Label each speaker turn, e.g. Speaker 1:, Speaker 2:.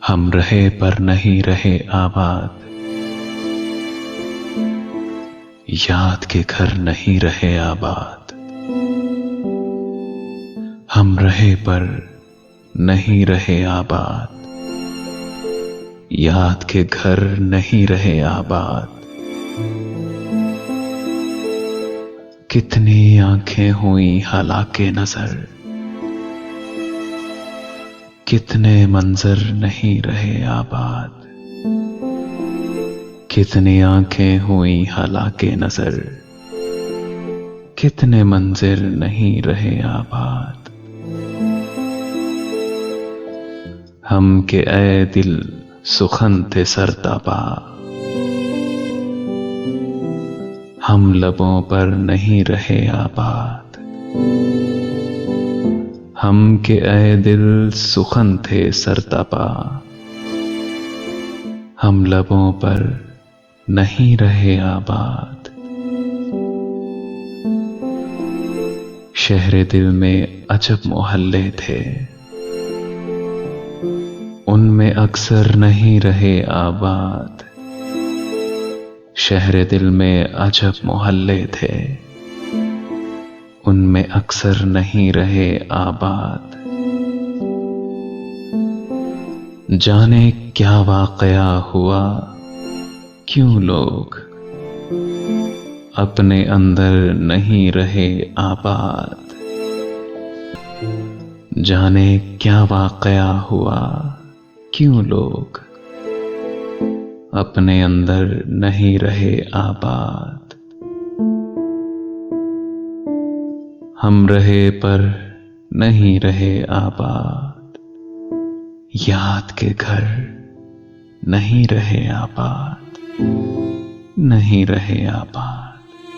Speaker 1: हम रहे पर नहीं रहे आबाद, याद के घर नहीं रहे आबाद। हम रहे पर नहीं रहे आबाद, याद के घर नहीं रहे आबाद। कितनी आंखें हुई हालाके नजर, कितने मंजर नहीं रहे आबाद। कितनी आंखें हुई हालाके नजर, कितने मंजिर नहीं रहे आबाद। हम के ए दिल सुखन थे सरतापा, हम लबों पर नहीं रहे आबाद। हम के ए दिल सुखन थे सरतापा, हम लबों पर नहीं रहे आबाद। शहरे दिल में अजब मोहल्ले थे, उनमें अक्सर नहीं रहे आबाद। शहरे दिल में अजब मोहल्ले थे, उनमें अक्सर नहीं रहे आबाद। जाने क्या वाकया हुआ, क्यों लोग अपने अंदर नहीं रहे आबाद। जाने क्या वाकया हुआ, क्यों लोग अपने अंदर नहीं रहे आबाद। हम रहे पर नहीं रहे आबाद, याद के घर नहीं रहे आबाद, नहीं रहे आबाद।